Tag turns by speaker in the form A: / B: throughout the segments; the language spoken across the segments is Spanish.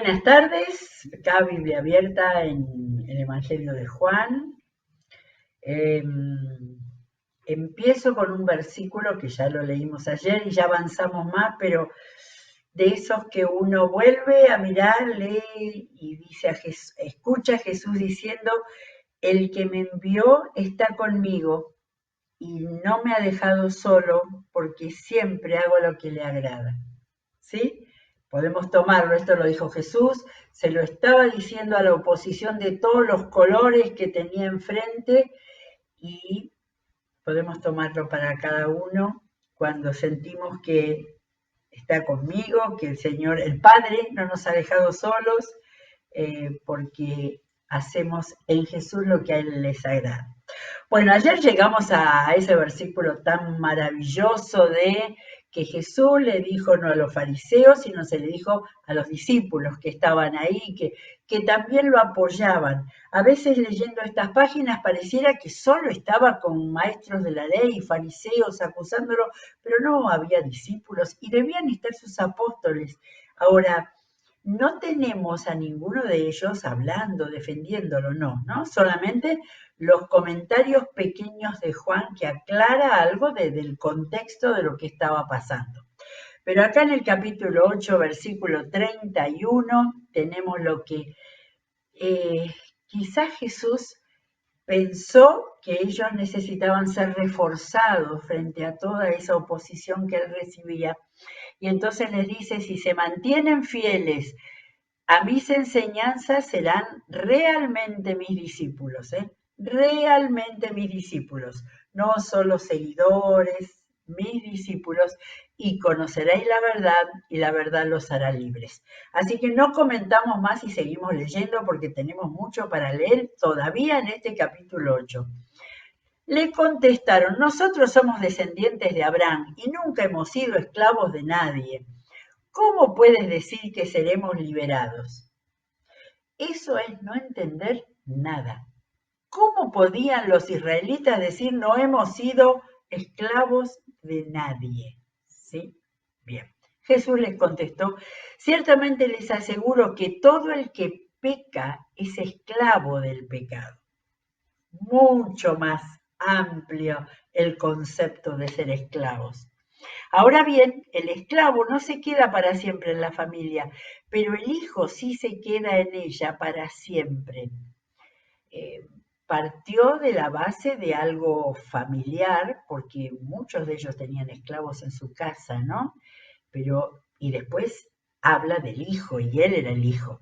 A: Buenas tardes, acá Biblia abierta en el Evangelio de Juan. Empiezo con un versículo que ya lo leímos ayer y ya avanzamos más, pero de esos que uno vuelve a mirar, lee y dice escucha a Jesús diciendo: el que me envió está conmigo y no me ha dejado solo porque siempre hago lo que le agrada. ¿Sí? Podemos tomarlo, esto lo dijo Jesús, se lo estaba diciendo a la oposición de todos los colores que tenía enfrente y podemos tomarlo para cada uno cuando sentimos que está conmigo, que el Señor, el Padre, no nos ha dejado solos, porque hacemos en Jesús lo que a Él les agrada. Bueno, ayer llegamos a ese versículo tan maravilloso de que Jesús le dijo no a los fariseos, sino se le dijo a los discípulos que estaban ahí, que también lo apoyaban. A veces leyendo estas páginas pareciera que solo estaba con maestros de la ley y fariseos acusándolo, pero no había discípulos y debían estar sus apóstoles. Ahora, no tenemos a ninguno de ellos hablando, defendiéndolo, no, solamente los comentarios pequeños de Juan que aclara algo del contexto de lo que estaba pasando. Pero acá en el capítulo 8, versículo 31, tenemos lo que quizás Jesús pensó que ellos necesitaban ser reforzados frente a toda esa oposición que él recibía. Y entonces les dice: si se mantienen fieles a mis enseñanzas, serán realmente mis discípulos, realmente mis discípulos, no solo seguidores, mis discípulos, y conoceréis la verdad y la verdad los hará libres. Así que no comentamos más y seguimos leyendo porque tenemos mucho para leer todavía en este capítulo 8. Le contestaron: nosotros somos descendientes de Abraham y nunca hemos sido esclavos de nadie. ¿Cómo puedes decir que seremos liberados? Eso es no entender nada. ¿Cómo podían los israelitas decir no hemos sido esclavos de nadie? ¿Sí? Bien. Jesús les contestó: ciertamente les aseguro que todo el que peca es esclavo del pecado. Mucho más amplio el concepto de ser esclavos. Ahora bien, el esclavo no se queda para siempre en la familia, pero el hijo sí se queda en ella para siempre. Partió de la base de algo familiar, porque muchos de ellos tenían esclavos en su casa, ¿no? Y después habla del hijo, y él era el hijo.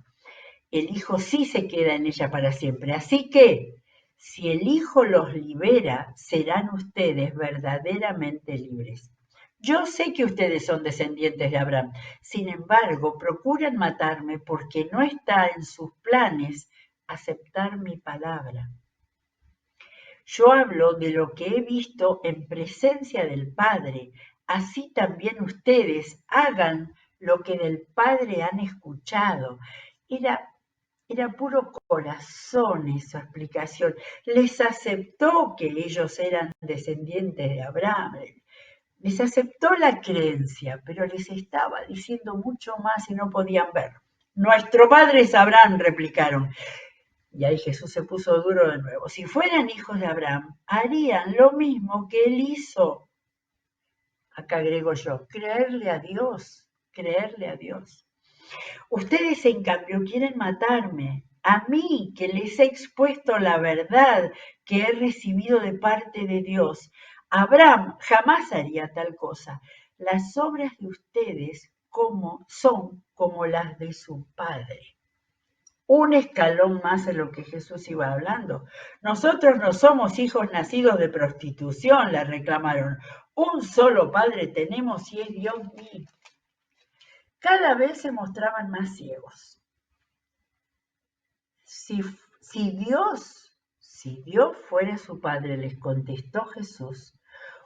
A: El hijo sí se queda en ella para siempre. Así que, si el hijo los libera, serán ustedes verdaderamente libres. Yo sé que ustedes son descendientes de Abraham, sin embargo, procuran matarme porque no está en sus planes aceptar mi palabra. Yo hablo de lo que he visto en presencia del Padre, así también ustedes hagan lo que del Padre han escuchado. Era puro corazón esa explicación. Les aceptó que ellos eran descendientes de Abraham. Les aceptó la creencia, pero les estaba diciendo mucho más y no podían ver. Nuestro padre es Abraham, replicaron. Y ahí Jesús se puso duro de nuevo. Si fueran hijos de Abraham, harían lo mismo que él hizo. Acá agrego yo: creerle a Dios, creerle a Dios. Ustedes, en cambio, quieren matarme, a mí, que les he expuesto la verdad que he recibido de parte de Dios. Abraham jamás haría tal cosa. Las obras de ustedes son como las de su padre. Un escalón más en lo que Jesús iba hablando. Nosotros no somos hijos nacidos de prostitución, le reclamaron. Un solo padre tenemos y es Dios mismo. Cada vez se mostraban más ciegos. Si Dios fuera su padre, les contestó Jesús,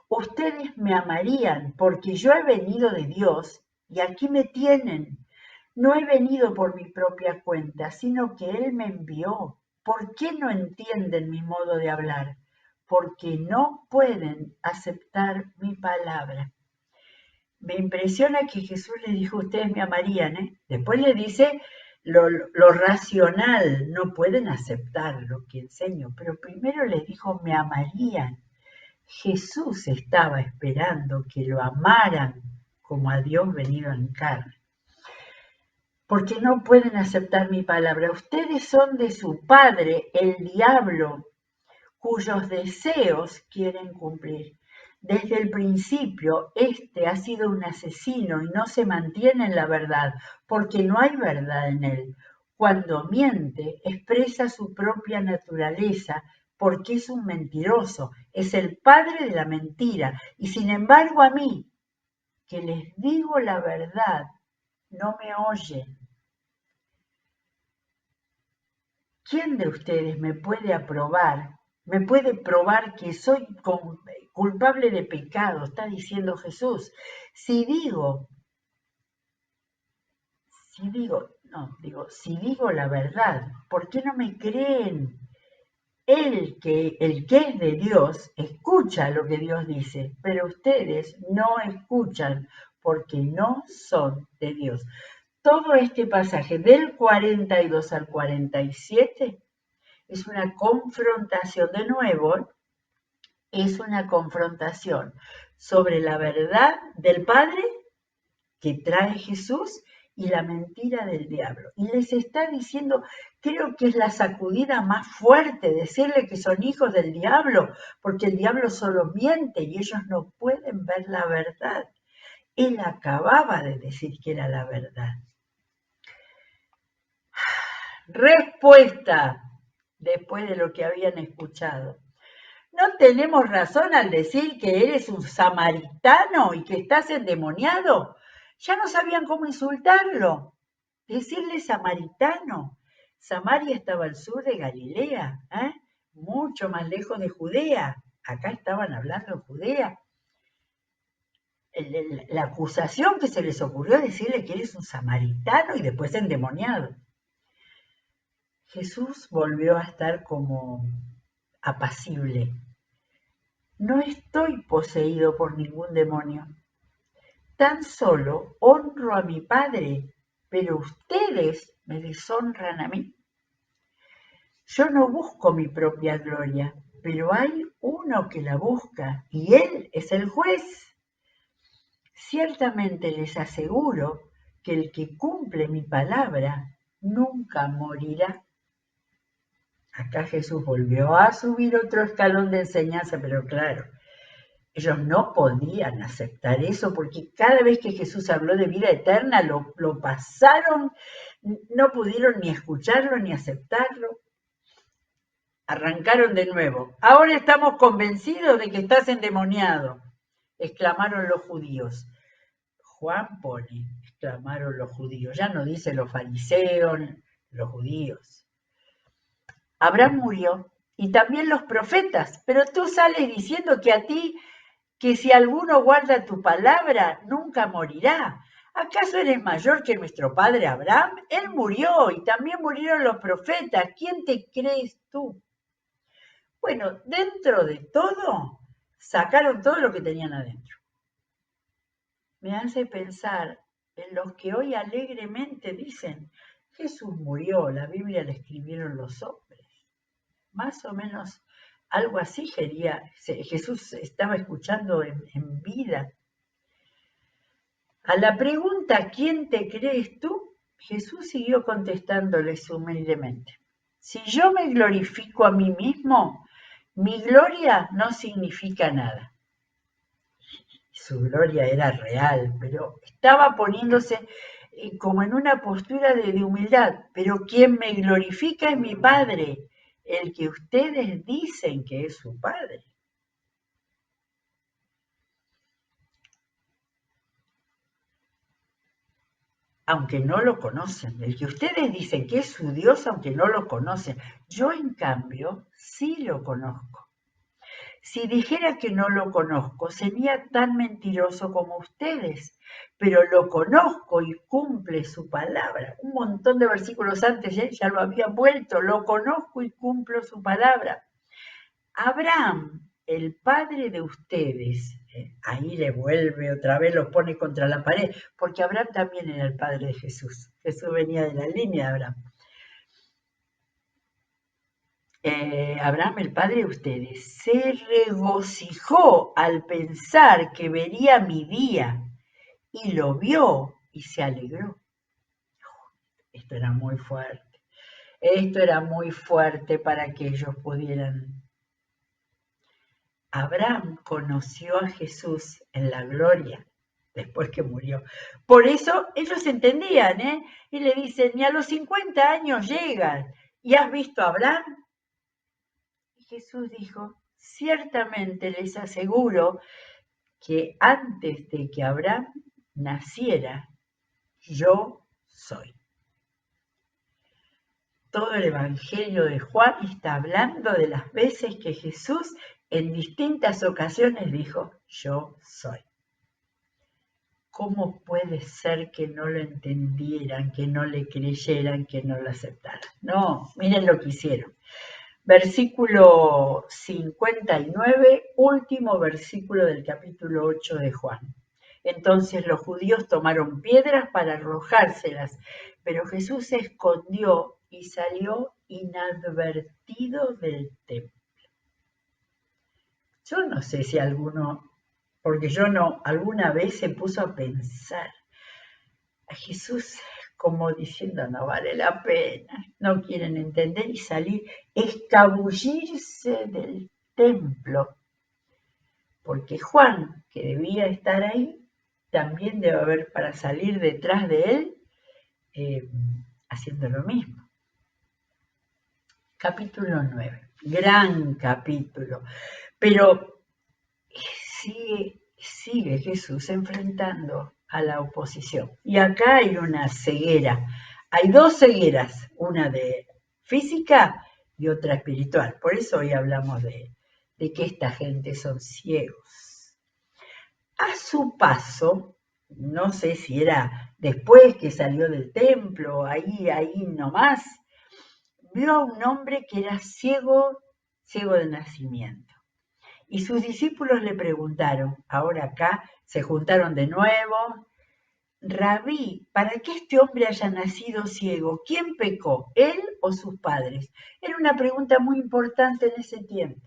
A: ustedes me amarían porque yo he venido de Dios y aquí me tienen. No he venido por mi propia cuenta, sino que Él me envió. ¿Por qué no entienden mi modo de hablar? Porque no pueden aceptar mi palabra. Me impresiona que Jesús le dijo: ustedes me amarían, Después le dice: lo racional, no pueden aceptar lo que enseño, pero primero les dijo, me amarían. Jesús estaba esperando que lo amaran como a Dios venido en carne. Porque no pueden aceptar mi palabra. Ustedes son de su padre, el diablo, cuyos deseos quieren cumplir. Desde el principio, este ha sido un asesino y no se mantiene en la verdad, porque no hay verdad en él. Cuando miente, expresa su propia naturaleza, porque es un mentiroso, es el padre de la mentira. Y sin embargo, a mí, que les digo la verdad, no me oyen. ¿Quién de ustedes me puede probar que soy culpable de pecado? Está diciendo Jesús. Si digo la verdad, ¿por qué no me creen? El que es de Dios escucha lo que Dios dice, pero ustedes no escuchan porque no son de Dios. Todo este pasaje del 42 al 47 es una confrontación, de nuevo, es una confrontación sobre la verdad del Padre que trae Jesús y la mentira del diablo. Y les está diciendo, creo que es la sacudida más fuerte, decirle que son hijos del diablo, porque el diablo solo miente y ellos no pueden ver la verdad. Él acababa de decir que era la verdad. Respuesta, después de lo que habían escuchado. ¿No tenemos razón al decir que eres un samaritano y que estás endemoniado? Ya no sabían cómo insultarlo. Decirle samaritano. Samaria estaba al sur de Galilea, mucho más lejos de Judea. Acá estaban hablando en Judea. La acusación que se les ocurrió es decirle que eres un samaritano y después endemoniado. Jesús volvió a estar como apacible. No estoy poseído por ningún demonio. Tan solo honro a mi Padre, pero ustedes me deshonran a mí. Yo no busco mi propia gloria, pero hay uno que la busca y él es el juez. Ciertamente les aseguro que el que cumple mi palabra nunca morirá. Acá Jesús volvió a subir otro escalón de enseñanza, pero claro, ellos no podían aceptar eso porque cada vez que Jesús habló de vida eterna lo pasaron, no pudieron ni escucharlo ni aceptarlo. Arrancaron de nuevo. Ahora estamos convencidos de que estás endemoniado, exclamaron los judíos. Juan pone, exclamaron los judíos, ya no dice los fariseos, los judíos. Abraham murió y también los profetas, pero tú sales diciendo que a ti, que si alguno guarda tu palabra, nunca morirá. ¿Acaso eres mayor que nuestro padre Abraham? Él murió y también murieron los profetas. ¿Quién te crees tú? Bueno, dentro de todo, sacaron todo lo que tenían adentro. Me hace pensar en los que hoy alegremente dicen, Jesús murió, la Biblia la escribieron los hombres. Más o menos algo así Jesús estaba escuchando en vida. A la pregunta, ¿quién te crees tú? Jesús siguió contestándoles humildemente. Si yo me glorifico a mí mismo, mi gloria no significa nada. Su gloria era real, pero estaba poniéndose como en una postura de humildad. Pero quien me glorifica es mi Padre, el que ustedes dicen que es su Padre. Aunque no lo conocen, el que ustedes dicen que es su Dios, aunque no lo conocen. Yo, en cambio, sí lo conozco. Si dijera que no lo conozco, sería tan mentiroso como ustedes, pero lo conozco y cumple su palabra. Un montón de versículos antes ya lo había vuelto, lo conozco y cumplo su palabra. Abraham, el padre de ustedes, Ahí le vuelve otra vez, lo pone contra la pared, porque Abraham también era el padre de Jesús. Jesús venía de la línea de Abraham. Abraham, el padre de ustedes, se regocijó al pensar que vería mi día y lo vio y se alegró. Esto era muy fuerte. Esto era muy fuerte para que ellos pudieran. Abraham conoció a Jesús en la gloria después que murió. Por eso ellos entendían, ¿eh? Y le dicen, ni a los 50 años llegan. ¿Y has visto a Abraham? Y Jesús dijo, ciertamente les aseguro que antes de que Abraham naciera, yo soy. Todo el Evangelio de Juan está hablando de las veces que Jesús en distintas ocasiones dijo, yo soy. ¿Cómo puede ser que no lo entendieran, que no le creyeran, que no lo aceptaran? No, miren lo que hicieron. Versículo 59, último versículo del capítulo 8 de Juan. Entonces los judíos tomaron piedras para arrojárselas, pero Jesús se escondió y salió inadvertido del templo. Yo no sé si alguno, porque yo no, alguna vez se puso a pensar a Jesús como diciendo no vale la pena, no quieren entender y salir, escabullirse del templo. Porque Juan, que debía estar ahí, también debe haber para salir detrás de él haciendo lo mismo. Capítulo 9, gran capítulo, pero sigue Jesús enfrentando a la oposición. Y acá hay una ceguera, hay dos cegueras, una de física y otra espiritual. Por eso hoy hablamos de que esta gente son ciegos. A su paso, no sé si era después que salió del templo, ahí nomás, vio a un hombre que era ciego de nacimiento. Y sus discípulos le preguntaron, ahora acá se juntaron de nuevo, Rabí, ¿para que este hombre haya nacido ciego? ¿Quién pecó, él o sus padres? Era una pregunta muy importante en ese tiempo.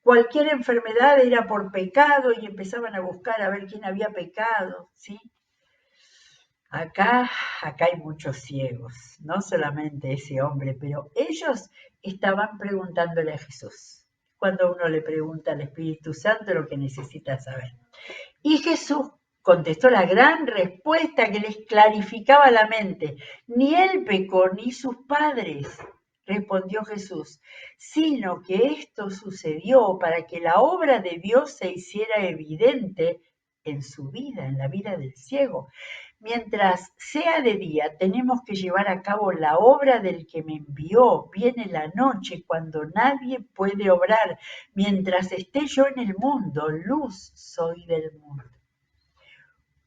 A: Cualquier enfermedad era por pecado y empezaban a buscar a ver quién había pecado, ¿sí? Acá hay muchos ciegos, no solamente ese hombre, pero ellos estaban preguntándole a Jesús. Cuando uno le pregunta al Espíritu Santo lo que necesita saber. Y Jesús contestó la gran respuesta que les clarificaba la mente. Ni él pecó, ni sus padres, respondió Jesús, sino que esto sucedió para que la obra de Dios se hiciera evidente en su vida, en la vida del ciego. Mientras sea de día, tenemos que llevar a cabo la obra del que me envió. Viene la noche cuando nadie puede obrar. Mientras esté yo en el mundo, luz soy del mundo.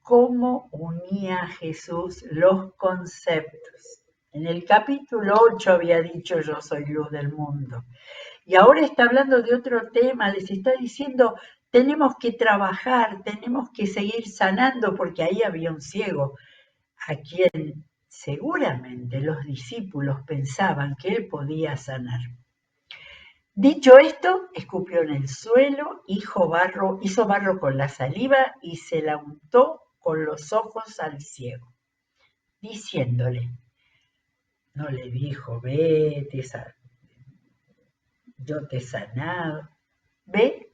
A: ¿Cómo unía Jesús los conceptos? En el capítulo 8 había dicho yo soy luz del mundo. Y ahora está hablando de otro tema, les está diciendo tenemos que trabajar, tenemos que seguir sanando porque ahí había un ciego a quien seguramente los discípulos pensaban que él podía sanar. Dicho esto, escupió en el suelo, hizo barro con la saliva y se la untó con los ojos al ciego, diciéndole, no le dijo, vete, yo te he sanado, ve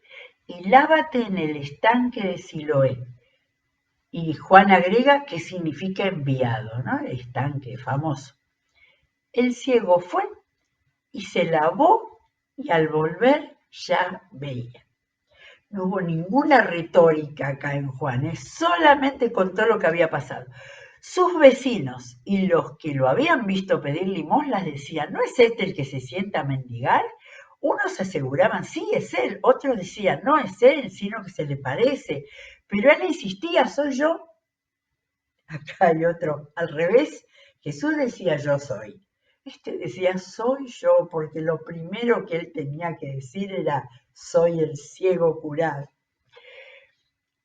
A: y lávate en el estanque de Siloé. Y Juan agrega que significa enviado, ¿no? El estanque famoso. El ciego fue y se lavó y al volver ya veía. No hubo ninguna retórica acá en Juan, solamente contó lo que había pasado. Sus vecinos y los que lo habían visto pedir limosnas decían, ¿no es este el que se sienta a mendigar? Unos aseguraban, sí, es él. Otros decían, no es él, sino que se le parece. Pero él insistía, soy yo. Acá hay otro, al revés. Jesús decía, yo soy. Este decía, soy yo, porque lo primero que él tenía que decir era, soy el ciego curado.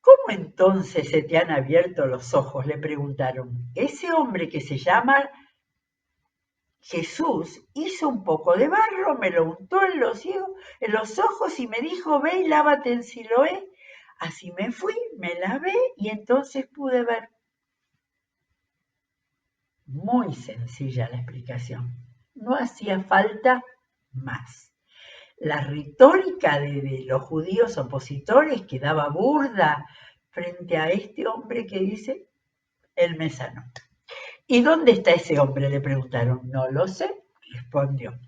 A: ¿Cómo entonces se te han abierto los ojos? Le preguntaron. Ese hombre que se llama Jesús hizo un poco de barro, me lo untó en los ojos y me dijo, ve y lávate en Siloé. Así me fui, me lavé y entonces pude ver. Muy sencilla la explicación. No hacía falta más. La retórica de los judíos opositores quedaba burda frente a este hombre que dice, él me sanó. ¿Y dónde está ese hombre? Le preguntaron. No lo sé, respondió.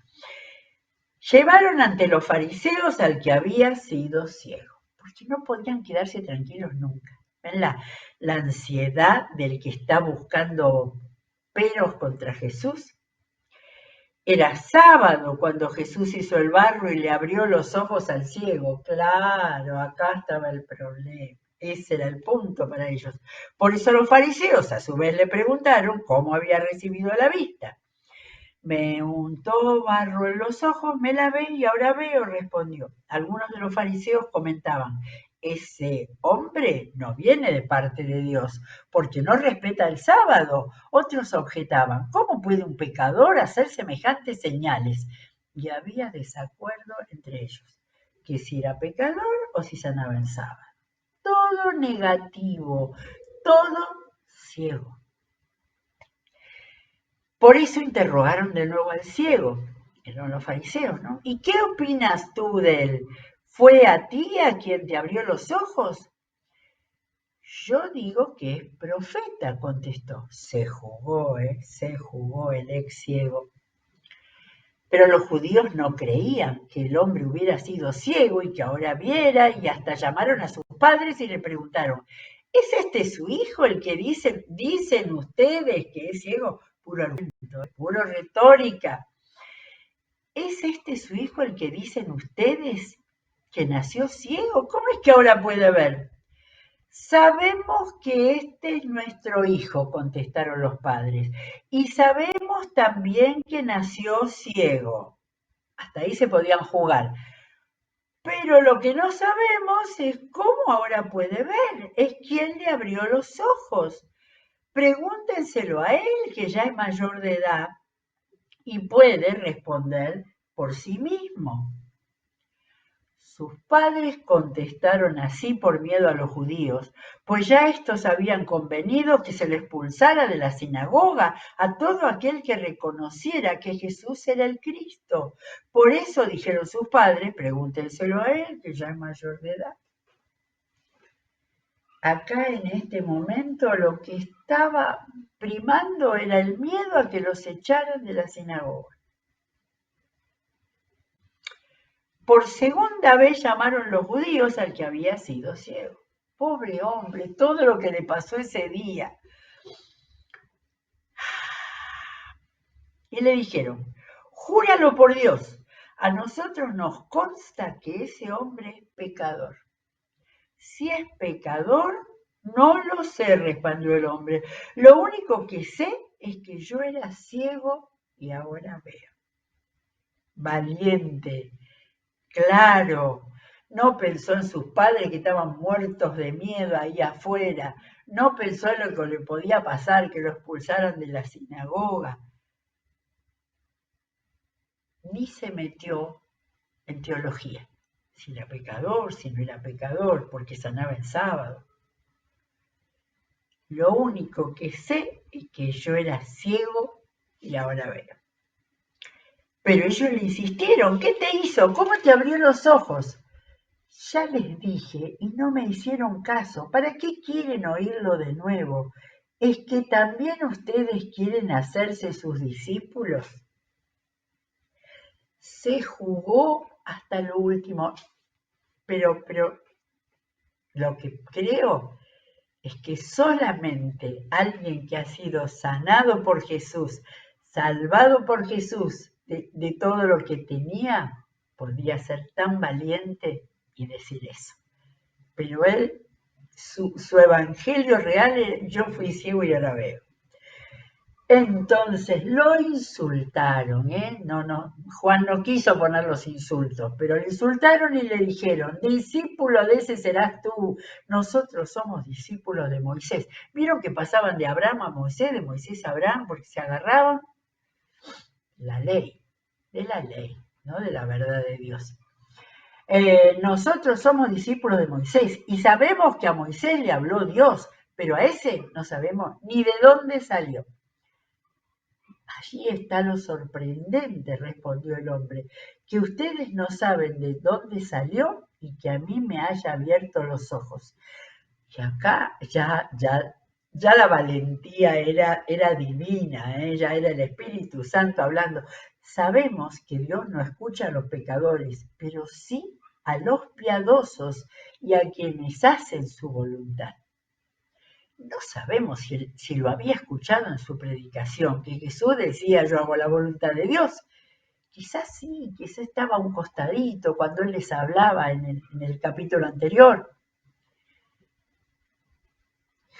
A: Llevaron ante los fariseos al que había sido ciego, porque no podían quedarse tranquilos nunca. ¿Ven la ansiedad del que está buscando peros contra Jesús? Era sábado cuando Jesús hizo el barro y le abrió los ojos al ciego. Claro, acá estaba el problema. Ese era el punto para ellos. Por eso los fariseos a su vez le preguntaron cómo había recibido la vista. Me untó barro en los ojos, me lavé y ahora veo, respondió. Algunos de los fariseos comentaban, ese hombre no viene de parte de Dios, porque no respeta el sábado. Otros objetaban, ¿cómo puede un pecador hacer semejantes señales? Y había desacuerdo entre ellos, que si era pecador o si sanaba en sábado. Todo negativo, todo ciego. Por eso interrogaron de nuevo al ciego, eran los fariseos, ¿no? ¿Y qué opinas tú de él? ¿Fue a ti a quien te abrió los ojos? Yo digo que es profeta, contestó. Se jugó el ex ciego. Pero los judíos no creían que el hombre hubiera sido ciego y que ahora viera, y hasta llamaron a sus padres y le preguntaron, ¿es este su hijo el que dicen ustedes que es ciego? Puro argumento, puro retórica. ¿Es este su hijo el que dicen ustedes que nació ciego? ¿Cómo es que ahora puede ver? Sabemos que este es nuestro hijo, contestaron los padres, y sabemos también que nació ciego. Hasta ahí se podían jugar. Pero lo que no sabemos es cómo ahora puede ver, es quién le abrió los ojos. Pregúntenselo a él, que ya es mayor de edad y puede responder por sí mismo. Sus padres contestaron así por miedo a los judíos, pues ya estos habían convenido que se le expulsara de la sinagoga a todo aquel que reconociera que Jesús era el Cristo. Por eso dijeron sus padres, pregúntenselo a él, que ya es mayor de edad. Acá en este momento lo que estaba primando era el miedo a que los echaran de la sinagoga. Por segunda vez llamaron los judíos al que había sido ciego. Pobre hombre, todo lo que le pasó ese día. Y le dijeron, júralo por Dios, a nosotros nos consta que ese hombre es pecador. Si es pecador, no lo sé, respondió el hombre. Lo único que sé es que yo era ciego y ahora veo. Valiente. Claro, no pensó en sus padres que estaban muertos de miedo ahí afuera, no pensó en lo que le podía pasar, que lo expulsaran de la sinagoga, ni se metió en teología, si era pecador, si no era pecador, porque sanaba en sábado. Lo único que sé es que yo era ciego y ahora veo. Pero ellos le insistieron, ¿qué te hizo? ¿Cómo te abrió los ojos? Ya les dije y no me hicieron caso. ¿Para qué quieren oírlo de nuevo? ¿Es que también ustedes quieren hacerse sus discípulos? Se jugó hasta lo último, pero lo que creo es que solamente alguien que ha sido sanado por Jesús, salvado por Jesús de todo lo que tenía, podía ser tan valiente y decir eso. Pero él, su evangelio real, yo fui ciego y ahora veo. Entonces lo insultaron, ¿eh? No, Juan no quiso poner los insultos, pero le insultaron y le dijeron, discípulo de ese serás tú, nosotros somos discípulos de Moisés. ¿Vieron que pasaban de Abraham a Moisés, de Moisés a Abraham, porque se agarraban? La ley, de la ley, ¿no? De la verdad de Dios. Nosotros somos discípulos de Moisés y sabemos que a Moisés le habló Dios, pero a ese no sabemos ni de dónde salió. Allí está lo sorprendente, respondió el hombre, que ustedes no saben de dónde salió y que a mí me haya abierto los ojos. Y acá ya la valentía era divina, ya era el Espíritu Santo hablando. Sabemos que Dios no escucha a los pecadores, pero sí a los piadosos y a quienes hacen su voluntad. No sabemos si lo había escuchado en su predicación, que Jesús decía, yo hago la voluntad de Dios. Quizás sí, quizás estaba a un costadito cuando él les hablaba en el capítulo anterior.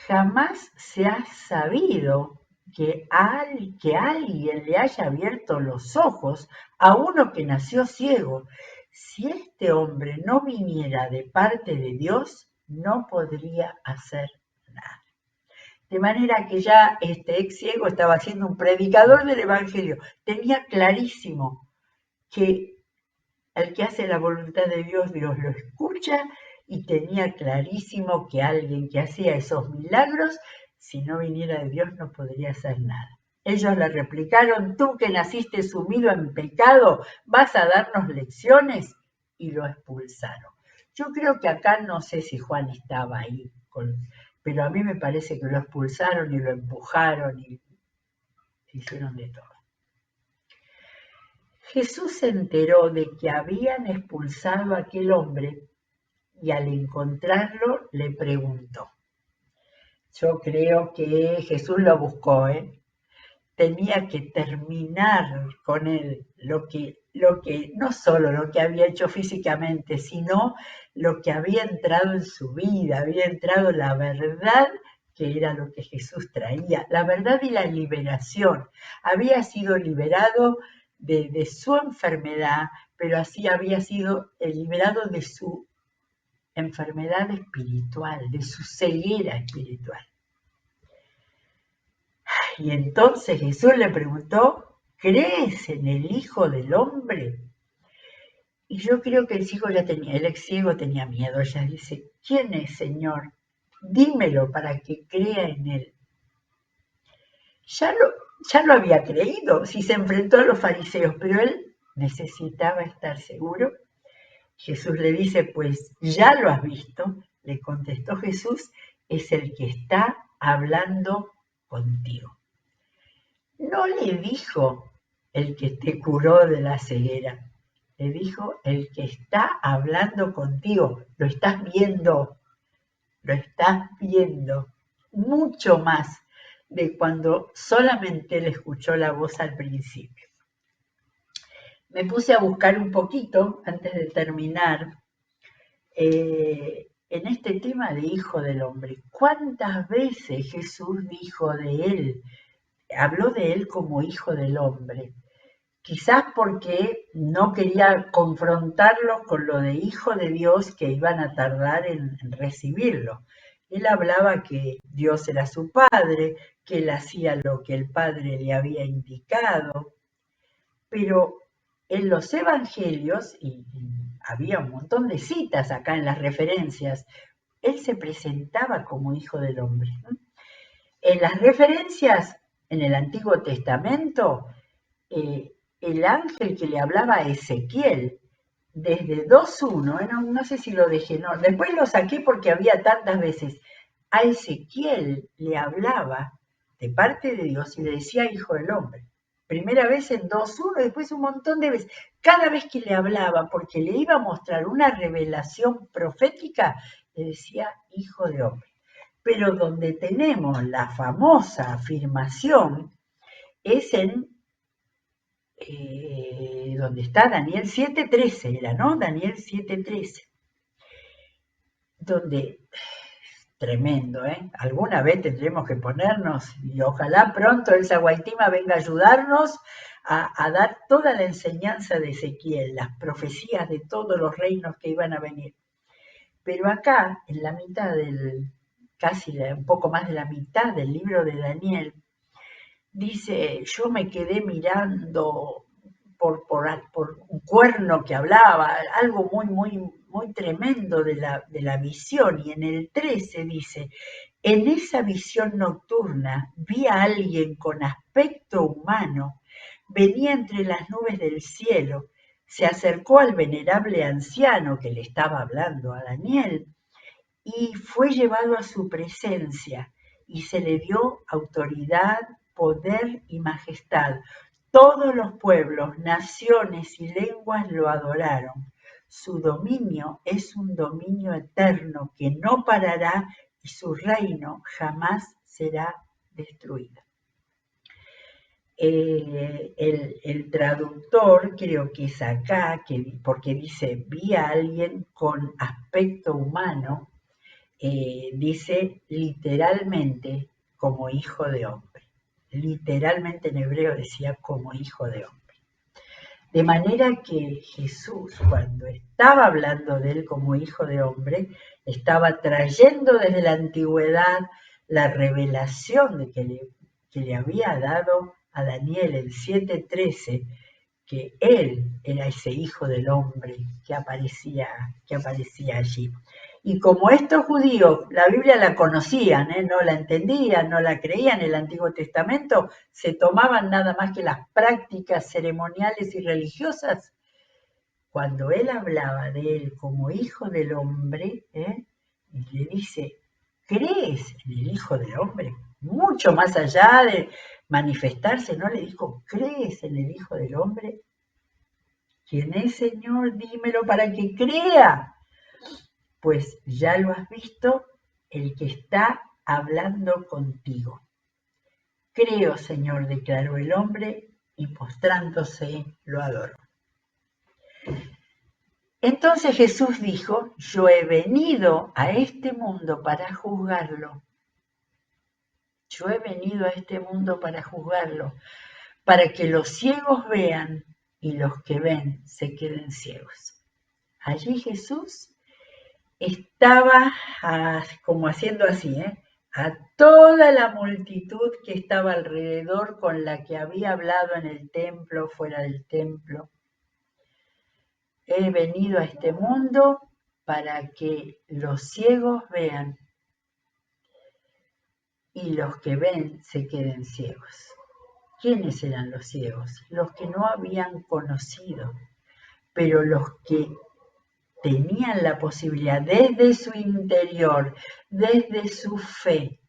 A: Jamás se ha sabido que alguien le haya abierto los ojos a uno que nació ciego. Si este hombre no viniera de parte de Dios, no podría hacer nada. De manera que ya este ex ciego estaba siendo un predicador del Evangelio. Tenía clarísimo que el que hace la voluntad de Dios, Dios lo escucha, y tenía clarísimo que alguien que hacía esos milagros, si no viniera de Dios, no podría hacer nada. Ellos le replicaron, tú que naciste sumido en pecado, ¿vas a darnos lecciones? Y lo expulsaron. Yo creo que acá no sé si Juan estaba ahí, pero a mí me parece que lo expulsaron y lo empujaron y hicieron de todo. Jesús se enteró de que habían expulsado a aquel hombre y al encontrarlo le preguntó. Yo creo que Jesús lo buscó, tenía que terminar con él lo que no solo lo que había hecho físicamente, sino lo que había entrado en su vida, había entrado la verdad que era lo que Jesús traía, la verdad y la liberación. Había sido liberado de su enfermedad, pero así había sido liberado de su enfermedad espiritual, de su ceguera espiritual. Y entonces Jesús le preguntó, ¿crees en el Hijo del Hombre? Y yo creo que el ex ciego tenía miedo. Ella dice, ¿quién es, Señor? Dímelo para que crea en él. Ya lo había creído si se enfrentó a los fariseos, pero él necesitaba estar seguro. Jesús le dice, pues ya lo has visto, le contestó Jesús, es el que está hablando contigo. No le dijo el que te curó de la ceguera, le dijo el que está hablando contigo, lo estás viendo mucho más de cuando solamente él escuchó la voz al principio. Me puse a buscar un poquito antes de terminar en este tema de Hijo del Hombre. ¿Cuántas veces Jesús dijo de él, habló de él como Hijo del Hombre? Quizás porque no quería confrontarlos con lo de Hijo de Dios que iban a tardar en recibirlo. Él hablaba que Dios era su Padre, que él hacía lo que el Padre le había indicado, pero en los evangelios, y había un montón de citas acá en las referencias, él se presentaba como Hijo del Hombre. En las referencias en el Antiguo Testamento, el ángel que le hablaba a Ezequiel, desde 2.1, no sé si lo dejé, no, después lo saqué porque había tantas veces, a Ezequiel le hablaba de parte de Dios y le decía Hijo del Hombre. Primera vez en 2.1, después un montón de veces. Cada vez que le hablaba, porque le iba a mostrar una revelación profética, le decía Hijo de Hombre. Pero donde tenemos la famosa afirmación es en donde está Daniel 7.13, era, ¿no? Daniel 7.13, donde tremendo, ¿eh? Alguna vez tendremos que ponernos, y ojalá pronto Elsa Guaitima venga a ayudarnos a dar toda la enseñanza de Ezequiel, las profecías de todos los reinos que iban a venir. Pero acá, en la mitad casi un poco más de la mitad del libro de Daniel, dice, yo me quedé mirando por un cuerno que hablaba, algo muy tremendo de la visión, y en el 13 dice, en esa visión nocturna vi a alguien con aspecto humano, venía entre las nubes del cielo, se acercó al venerable anciano que le estaba hablando a Daniel y fue llevado a su presencia y se le dio autoridad, poder y majestad. Todos los pueblos, naciones y lenguas lo adoraron. Su dominio es un dominio eterno que no parará y su reino jamás será destruido. El traductor creo que es acá, porque dice, vi a alguien con aspecto humano, dice literalmente como hijo de hombre. Literalmente en hebreo decía como hijo de hombre. De manera que Jesús, cuando estaba hablando de él como hijo de hombre, estaba trayendo desde la antigüedad la revelación de que le había dado a Daniel en 7:13, que él era ese hijo del hombre que aparecía allí. Y como estos judíos, la Biblia la conocían, no la entendían, no la creían, el Antiguo Testamento, se tomaban nada más que las prácticas ceremoniales y religiosas. Cuando él hablaba de él como hijo del hombre, y le dice, ¿crees en el hijo del hombre? Mucho más allá de manifestarse, ¿no? Le dijo, ¿crees en el hijo del hombre? ¿Quién es, Señor? Dímelo para que crea. Pues ya lo has visto, el que está hablando contigo. Creo, Señor, declaró el hombre, y postrándose lo adoró. Entonces Jesús dijo, yo he venido a este mundo para juzgarlo. Yo he venido a este mundo para juzgarlo, para que los ciegos vean y los que ven se queden ciegos. Allí Jesús estaba como haciendo así, a toda la multitud que estaba alrededor, con la que había hablado en el templo, fuera del templo. He venido a este mundo para que los ciegos vean y los que ven se queden ciegos. ¿Quiénes eran los ciegos? Los que no habían conocido, pero los que tenían la posibilidad desde su interior, desde su fe.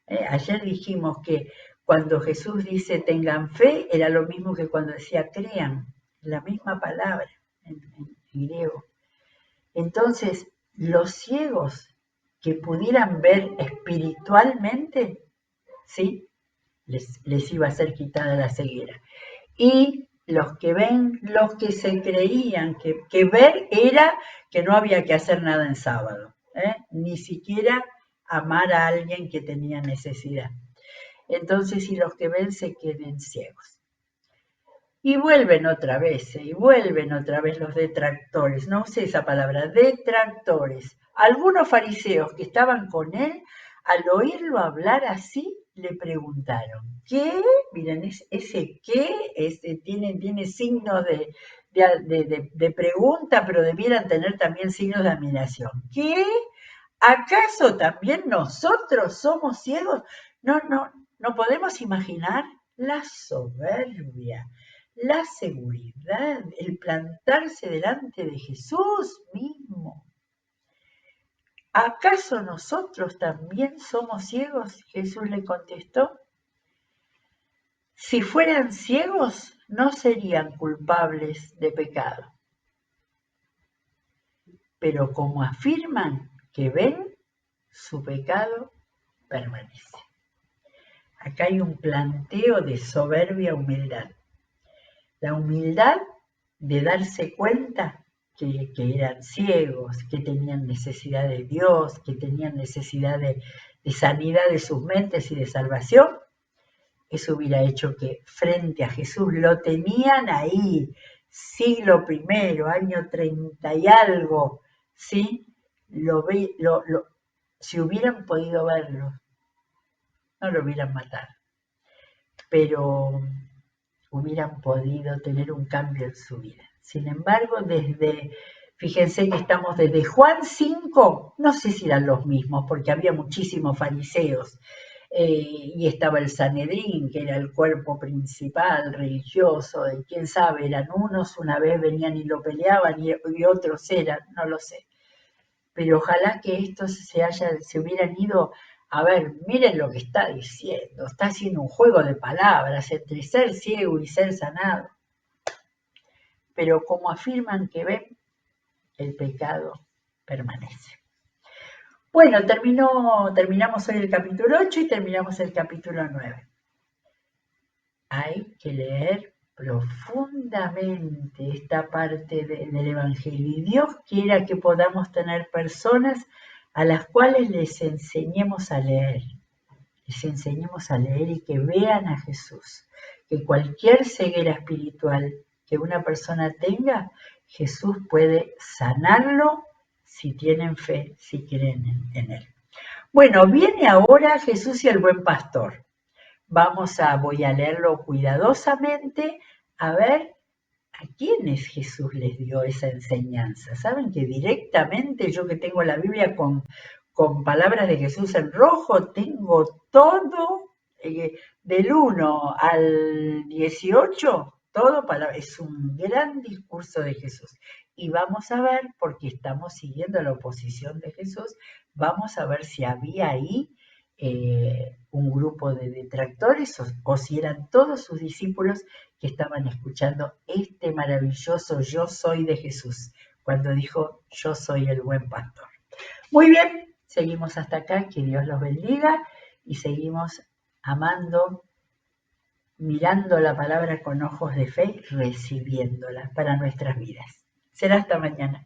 A: Ayer dijimos que cuando Jesús dice tengan fe, era lo mismo que cuando decía crean, la misma palabra en griego. Entonces, los ciegos que pudieran ver espiritualmente, ¿sí? Les iba a ser quitada la ceguera. Y los que ven, los que se creían que ver era que no había que hacer nada en sábado, ni siquiera amar a alguien que tenía necesidad. Entonces, y los que ven se queden ciegos. Y vuelven otra vez los detractores, no usé esa palabra, detractores. Algunos fariseos que estaban con él, al oírlo hablar así, le preguntaron, ¿qué? Miren, ese qué tiene signos de pregunta, pero debieran tener también signos de admiración. ¿Qué? ¿Acaso también nosotros somos ciegos? No podemos imaginar la soberbia, la seguridad, el plantarse delante de Jesús mismo. ¿Acaso nosotros también somos ciegos? Jesús le contestó. Si fueran ciegos, no serían culpables de pecado. Pero como afirman que ven, su pecado permanece. Acá hay un planteo de soberbia humildad. La humildad de darse cuenta que eran ciegos, que tenían necesidad de Dios, que tenían necesidad de sanidad de sus mentes y de salvación, eso hubiera hecho que frente a Jesús lo tenían ahí, siglo primero, año 30 y algo, ¿sí? Si hubieran podido verlo, no lo hubieran matado, pero hubieran podido tener un cambio en su vida. Sin embargo, fíjense que estamos desde Juan 5, no sé si eran los mismos, porque había muchísimos fariseos, y estaba el Sanedrín, que era el cuerpo principal religioso, y quién sabe, eran unos, una vez venían y lo peleaban, y otros eran, no lo sé. Pero ojalá que estos se hubieran ido. A ver, miren lo que está diciendo, está haciendo un juego de palabras entre ser ciego y ser sanado. Pero como afirman que ven, el pecado permanece. Bueno, terminamos hoy el capítulo 8 y terminamos el capítulo 9. Hay que leer profundamente esta parte del Evangelio, y Dios quiera que podamos tener personas a las cuales les enseñemos a leer y que vean a Jesús, que cualquier ceguera espiritual que una persona tenga, Jesús puede sanarlo si tienen fe, si creen en Él. Bueno, viene ahora Jesús y el buen pastor. Voy a leerlo cuidadosamente, a ver a quiénes Jesús les dio esa enseñanza. Saben que directamente, yo que tengo la Biblia con palabras de Jesús en rojo, tengo todo, del 1 al 18, todo palabra. Es un gran discurso de Jesús. Y vamos a ver, porque estamos siguiendo la oposición de Jesús, vamos a ver si había ahí un grupo de detractores o si eran todos sus discípulos que estaban escuchando este maravilloso yo soy de Jesús, cuando dijo yo soy el buen pastor. Muy bien, seguimos hasta acá, que Dios los bendiga y seguimos amando, mirando la palabra con ojos de fe, recibiéndola para nuestras vidas. Será hasta mañana.